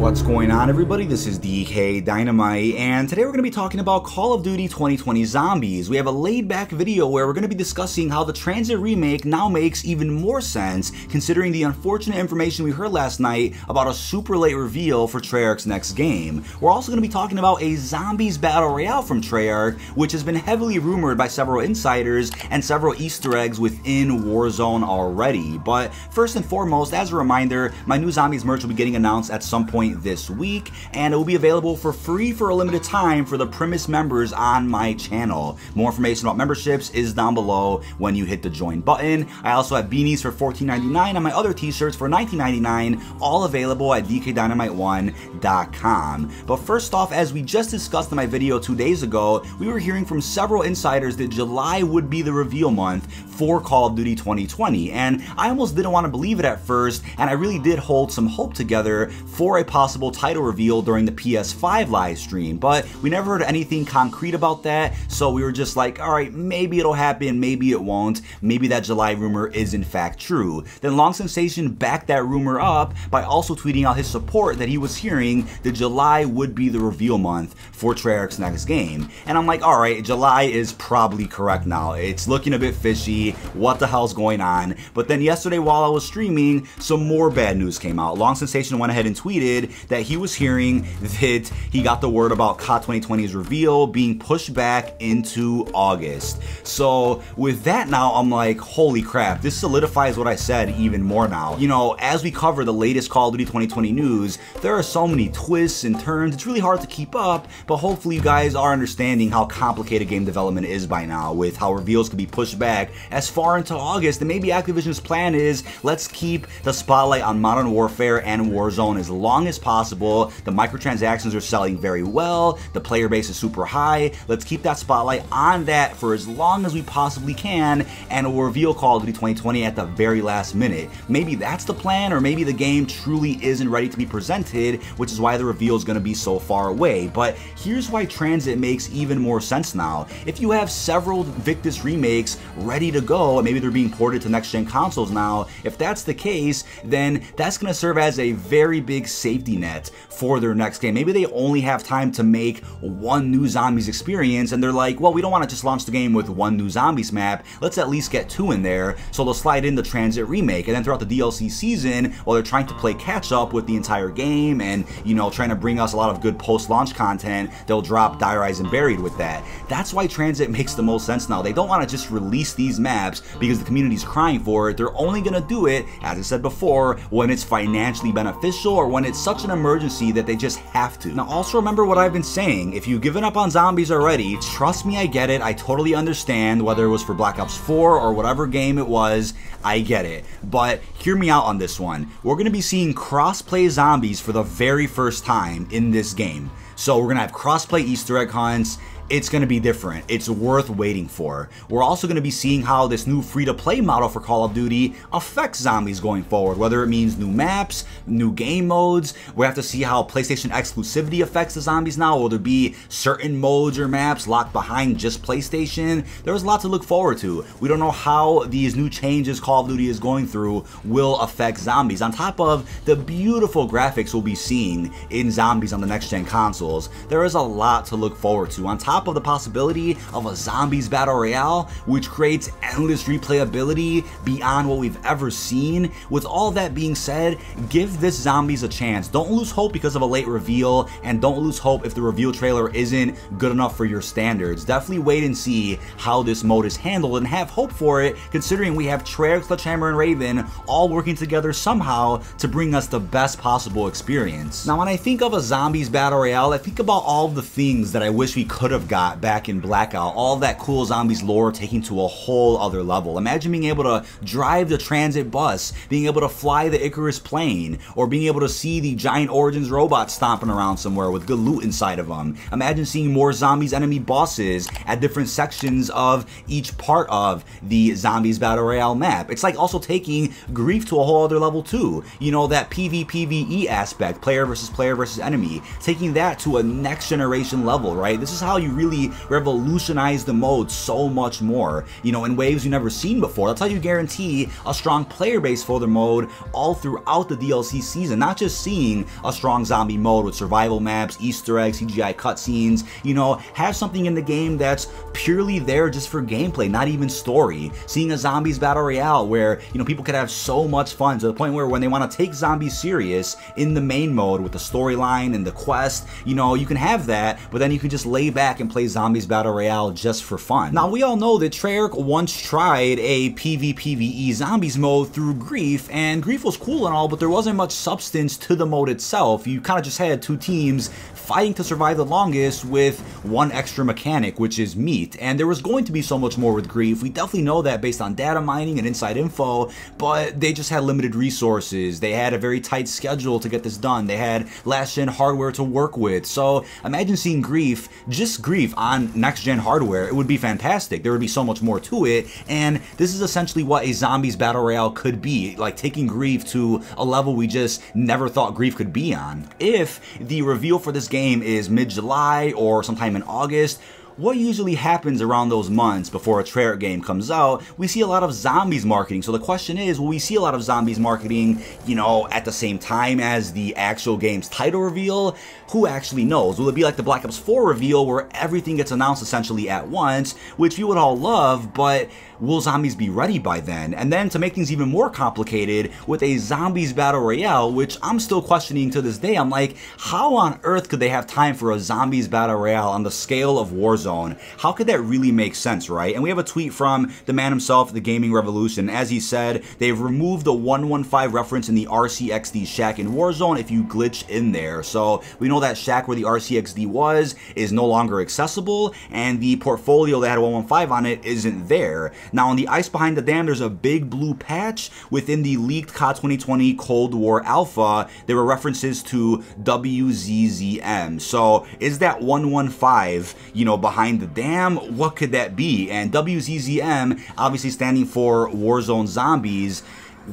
What's going on, everybody? This is dkdynamite, and today we're going to be talking about Call of Duty 2020 Zombies. We have a laid-back video where we're going to be discussing how the Transit remake now makes even more sense, considering the unfortunate information we heard last night about a super late reveal for Treyarch's next game. We're also going to be talking about a Zombies Battle Royale from Treyarch, which has been heavily rumored by several insiders and several Easter eggs within Warzone already. But first and foremost, as a reminder, my new Zombies merch will be getting announced at some point this week, and it will be available for free for a limited time for the Premise members on my channel. More information about memberships is down below when you hit the join button. I also have beanies for $14.99 and my other t-shirts for $19.99, all available at dkdynamite1.com. But first off, as we just discussed in my video 2 days ago, we were hearing from several insiders that July would be the reveal month for Call of Duty 2020, and I almost didn't want to believe it at first, and I really did hold some hope together for a possible title reveal during the PS5 live stream, but we never heard anything concrete about that, so we were just like, alright, maybe it'll happen, maybe it won't, maybe that July rumor is in fact true. Then Long Sensation backed that rumor up by also tweeting out his support that he was hearing that July would be the reveal month for Treyarch's next game, and I'm like, alright, July is probably correct now. It's looking a bit fishy, what the hell's going on? But then yesterday while I was streaming, some more bad news came out. Long Sensation went ahead and tweeted that he was hearing that he got the word about COD 2020's reveal being pushed back into August. So with that now, I'm like, holy crap, this solidifies what I said even more now. You know, as we cover the latest Call of Duty 2020 news, there are so many twists and turns, it's really hard to keep up, but hopefully you guys are understanding how complicated game development is by now, with how reveals can be pushed back as far into August, and maybe Activision's plan is, let's keep the spotlight on Modern Warfare and Warzone as long as possible. The microtransactions are selling very well, the player base is super high, let's keep that spotlight on that for as long as we possibly can, and we'll reveal Call of Duty 2020 at the very last minute. Maybe that's the plan, or maybe the game truly isn't ready to be presented, which is why the reveal is going to be so far away. But here's why Transit makes even more sense now. If you have several Victus remakes ready to go, and maybe they're being ported to next-gen consoles now, if that's the case, then that's going to serve as a very big safety net for their next game. Maybe they only have time to make one new Zombies experience, and they're like, well, we don't want to just launch the game with one new Zombies map, let's at least get two in there, so they'll slide in the Transit remake, and then throughout the DLC season, while they're trying to play catch-up with the entire game, and, you know, trying to bring us a lot of good post-launch content, they'll drop Die Rise and Buried with that. That's why Transit makes the most sense now. They don't want to just release these maps because the community's crying for it. They're only gonna do it, as I said before, when it's financially beneficial or when it's such an emergency that they just have to. Now also remember what I've been saying, if you've given up on Zombies already, trust me, I get it, I totally understand, whether it was for Black Ops 4 or whatever game it was, I get it. But hear me out on this one. We're gonna be seeing cross-play Zombies for the very first time in this game. So we're gonna have cross-play Easter egg hunts. It's going to be different. It's worth waiting for. We're also going to be seeing how this new free-to-play model for Call of Duty affects Zombies going forward, whether it means new maps, new game modes. We have to see how PlayStation exclusivity affects the Zombies now. Will there be certain modes or maps locked behind just PlayStation? There's a lot to look forward to. We don't know how these new changes Call of Duty is going through will affect Zombies, on top of the beautiful graphics we'll be seeing in Zombies on the next-gen consoles. There is a lot to look forward to, on top of the possibility of a Zombies Battle Royale, which creates endless replayability beyond what we've ever seen. With all that being said, give this Zombies a chance. Don't lose hope because of a late reveal, and don't lose hope if the reveal trailer isn't good enough for your standards. Definitely wait and see how this mode is handled, and have hope for it, considering we have Treyarch, SLEDGEHAMMER, and Raven all working together somehow to bring us the best possible experience. Now when I think of a Zombies Battle Royale, I think about all the things that I wish we could have got back in Blackout, all that cool Zombies lore taken to a whole other level. Imagine being able to drive the transit bus, being able to fly the Icarus plane, or being able to see the giant Origins robots stomping around somewhere with good loot inside of them. Imagine seeing more Zombies enemy bosses at different sections of each part of the Zombies Battle Royale map. It's like also taking Grief to a whole other level too. You know, that PvPvE aspect, player versus enemy, taking that to a next generation level, right? This is how you really revolutionized the mode so much more, you know, in ways you've never seen before. That's how you guarantee a strong player base for the mode all throughout the DLC season, not just seeing a strong zombie mode with survival maps, Easter eggs, CGI cutscenes, you know, have something in the game that's purely there just for gameplay, not even story. Seeing a zombies battle royale where, you know, people could have so much fun to the point where when they want to take zombies serious in the main mode with the storyline and the quest, you know, you can have that, but then you can just lay back and play zombies battle royale just for fun. Now, we all know that Treyarch once tried a PvPvE zombies mode through Grief, and Grief was cool and all, but there wasn't much substance to the mode itself. You kind of just had two teams fighting to survive the longest with one extra mechanic, which is meat. And there was going to be so much more with Grief. We definitely know that based on data mining and inside info, but they just had limited resources. They had a very tight schedule to get this done. They had last-gen hardware to work with. So imagine seeing Grief, just Grief, on next-gen hardware. It would be fantastic. There would be so much more to it, and this is essentially what a zombies battle royale could be, like taking Grief to a level we just never thought Grief could be on. If the reveal for this game is mid-July or sometime in August, what usually happens around those months before a Treyarch game comes out? We see a lot of zombies marketing. So the question is, will we see a lot of zombies marketing, you know, at the same time as the actual game's title reveal? Who actually knows? Will it be like the Black Ops 4 reveal where everything gets announced essentially at once, which we would all love, but will zombies be ready by then? And then to make things even more complicated, with a zombies battle royale, which I'm still questioning to this day, I'm like, how on earth could they have time for a zombies battle royale on the scale of Warzone? How could that really make sense, right? And we have a tweet from the man himself, the Gaming Revolution. As he said, they've removed the 115 reference in the RCXD shack in Warzone if you glitch in there. So we know that shack where the RCXD was is no longer accessible, and the portfolio that had 115 on it isn't there. Now, on the ice behind the dam, there's a big blue patch. Within the leaked COD 2020 Cold War Alpha, there were references to WZZM. So is that 115, you know, behind the dam? What could that be? And WZZM, obviously standing for Warzone Zombies.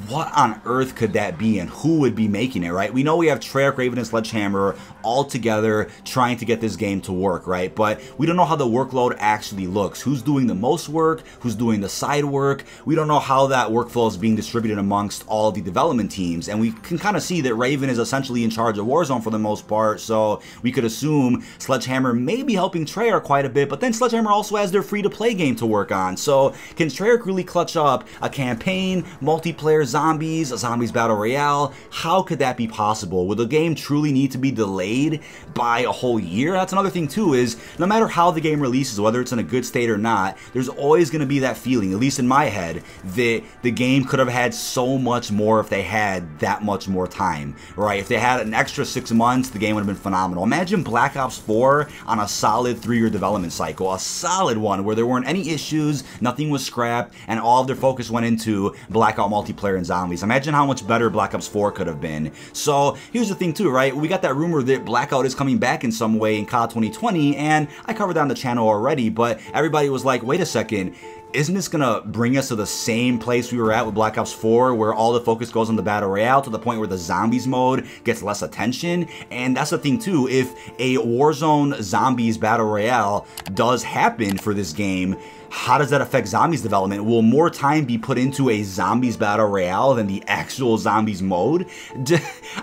What on earth could that be, and who would be making it, right? We know we have Treyarch, Raven, and Sledgehammer all together trying to get this game to work, right? But we don't know how the workload actually looks. Who's doing the most work? Who's doing the side work? We don't know how that workflow is being distributed amongst all the development teams. And we can kind of see that Raven is essentially in charge of Warzone for the most part, so we could assume Sledgehammer may be helping Treyarch quite a bit, but then Sledgehammer also has their free-to-play game to work on. So can Treyarch really clutch up a campaign, multiplayer, zombies, a zombies battle royale? How could that be possible? Will the game truly need to be delayed by a whole year? That's another thing too, is no matter how the game releases, whether it's in a good state or not, there's always going to be that feeling, at least in my head, that the game could have had so much more if they had that much more time, right? If they had an extra 6 months, the game would have been phenomenal. Imagine Black Ops 4 on a solid 3-year development cycle, a solid one where there weren't any issues, nothing was scrapped, and all of their focus went into Blackout multiplayer and zombies. Imagine how much better Black Ops 4 could have been. So here's the thing too, right? We got that rumor that Blackout is coming back in some way in COD 2020, and I covered that on the channel already, but everybody was like, wait a second, isn't this gonna bring us to the same place we were at with Black Ops 4, where all the focus goes on the battle royale to the point where the zombies mode gets less attention? And that's the thing too, if a Warzone zombies battle royale does happen for this game, how does that affect zombies development? Will more time be put into a zombies battle royale than the actual zombies mode?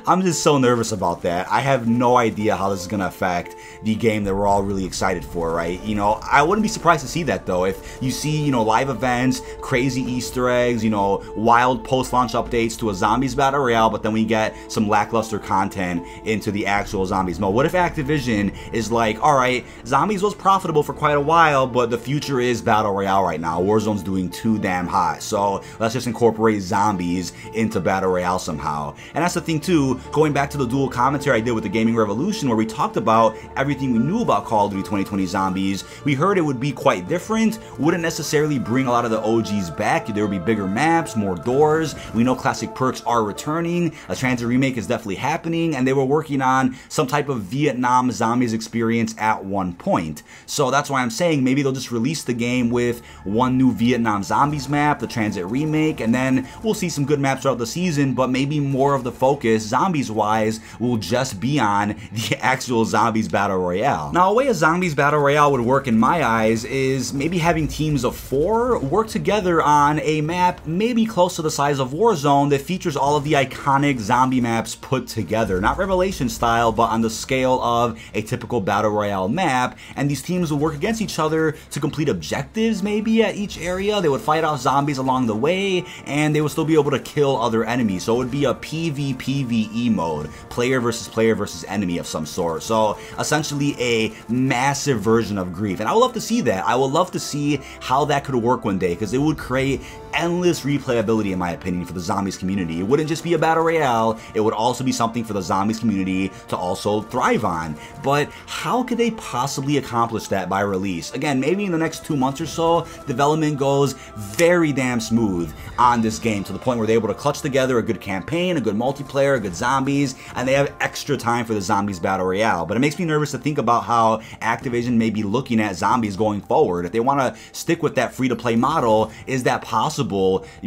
I'm just so nervous about that. I have no idea how this is going to affect the game that we're all really excited for, right? You know, I wouldn't be surprised to see that though. If you see, you know, live events, crazy Easter eggs, you know, wild post-launch updates to a zombies battle royale, but then we get some lackluster content into the actual zombies mode. What if Activision is like, all right, zombies was profitable for quite a while, but the future is battle royale right now. Warzone's doing too damn hot, so let's just incorporate zombies into battle royale somehow. And that's the thing too, going back to the dual commentary I did with the Gaming Revolution, where we talked about everything we knew about Call of Duty 2020 Zombies. We heard it would be quite different, wouldn't necessarily necessarily bring a lot of the OGs back. There will be bigger maps, more doors. We know classic perks are returning. A transit remake is definitely happening, and they were working on some type of Vietnam zombies experience at one point. So that's why I'm saying maybe they'll just release the game with one new Vietnam zombies map, the transit remake, and then we'll see some good maps throughout the season, but maybe more of the focus, zombies-wise, will just be on the actual Zombies Battle Royale. Now, a way a Zombies Battle Royale would work in my eyes is maybe having teams of 4 work together on a map maybe close to the size of Warzone that features all of the iconic zombie maps put together. Not Revelation style, but on the scale of a typical Battle Royale map, and these teams will work against each other to complete objectives maybe at each area. They would fight off zombies along the way, and they would still be able to kill other enemies. So it would be a PvPvE mode, player versus enemy of some sort. So essentially a massive version of Grief, and I would love to see that. I would love to see how that could work one day, because it would create endless replayability, in my opinion, for the zombies community. It wouldn't just be a battle royale, it would also be something for the zombies community to also thrive on. But how could they possibly accomplish that by release? Again, maybe in the next 2 months or so, development goes very damn smooth on this game to the point where they're able to clutch together a good campaign, a good multiplayer, a good zombies, and they have extra time for the zombies battle royale. But it makes me nervous to think about how Activision may be looking at zombies going forward. If they want to stick with that free-to-play model, is that possible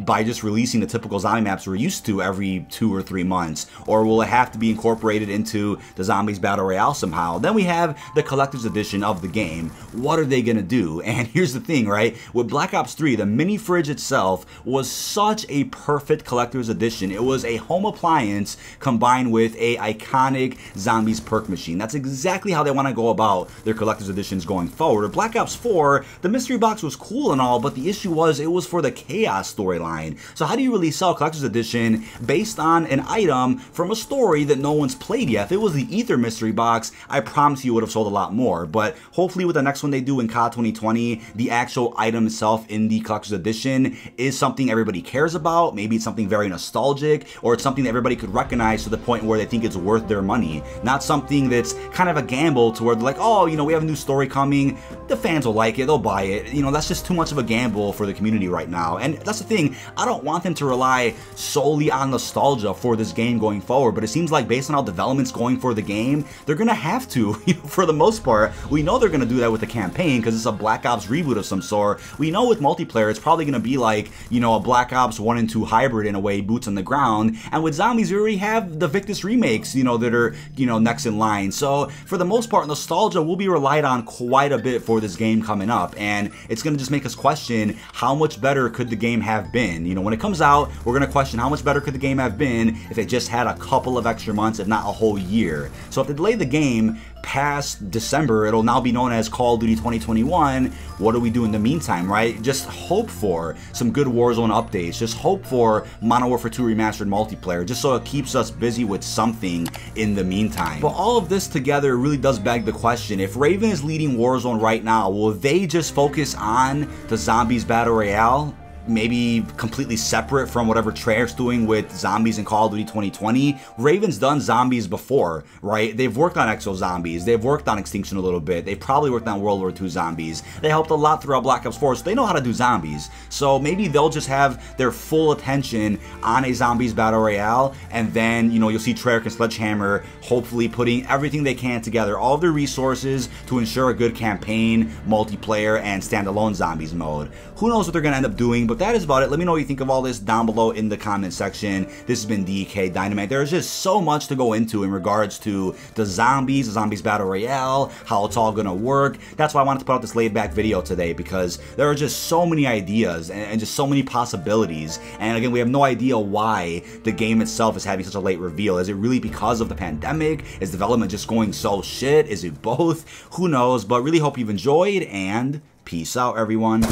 by just releasing the typical zombie maps we're used to every 2 or 3 months? Or will it have to be incorporated into the Zombies Battle Royale somehow? Then we have the collector's edition of the game. What are they gonna do? And here's the thing, right? With Black Ops 3, the mini fridge itself was such a perfect collector's edition. It was a home appliance combined with a iconic zombies perk machine. That's exactly how they want to go about their collector's editions going forward. With Black Ops 4, the mystery box was cool and all, but the issue was it was for the Chaos storyline. So how do you really sell a collector's edition based on an item from a story that no one's played yet? If it was the Ether mystery box, I promise you would have sold a lot more. But hopefully with the next one they do in COD 2020, the actual item itself in the collector's edition is something everybody cares about. Maybe it's something very nostalgic, or it's something that everybody could recognize to the point where they think it's worth their money. Not something that's kind of a gamble to where they're like, oh, you know, we have a new story coming, the fans will like it, they'll buy it. You know, that's just too much of a gamble for the community right now. And that's the thing, I don't want them to rely solely on nostalgia for this game going forward, but it seems like based on how development's going for the game, they're gonna have to, you know, for the most part. We know they're gonna do that with the campaign because it's a Black Ops reboot of some sort. We know with multiplayer it's probably gonna be like, you know, a Black Ops 1 and 2 hybrid in a way, boots on the ground. And with zombies, we already have the Victus remakes, you know, that are, you know, next in line. So for the most part, nostalgia will be relied on quite a bit for this game coming up, and it's gonna just make us question how much better could the game have been. You know, when it comes out, we're gonna question how much better could the game have been if it just had a couple of extra months, if not a whole year. So if they delay the game past December, it'll now be known as Call of Duty 2021. What do we do in the meantime, right? Just hope for some good Warzone updates. Just hope for Modern Warfare 2 Remastered multiplayer, just so it keeps us busy with something in the meantime. But all of this together really does beg the question, if Raven is leading Warzone right now, will they just focus on the Zombies Battle Royale? Maybe completely separate from whatever Treyarch's doing with zombies in Call of Duty 2020. Raven's done zombies before, right? They've worked on Exo Zombies, they've worked on Extinction a little bit, they've probably worked on World War II zombies. They helped a lot throughout Black Ops 4, so they know how to do zombies. So maybe they'll just have their full attention on a zombies battle royale, and then, you know, you'll see Treyarch and Sledgehammer hopefully putting everything they can together, all of their resources to ensure a good campaign, multiplayer, and standalone zombies mode. Who knows what they're gonna end up doing, but that is about it. Let me know what you think of all this down below in the comment section. This has been dkdynamite. There's just so much to go into in regards to the zombies battle royale, how it's all gonna work. That's why I wanted to put out this laid back video today, because there are just so many ideas and just so many possibilities. And again, we have no idea why the game itself is having such a late reveal. Is it really because of the pandemic? Is development just going so shit? Is it both? Who knows? But really hope you've enjoyed, and peace out, everyone.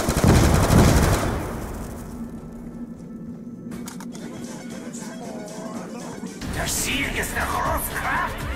Der Sieg ist der Großkraft.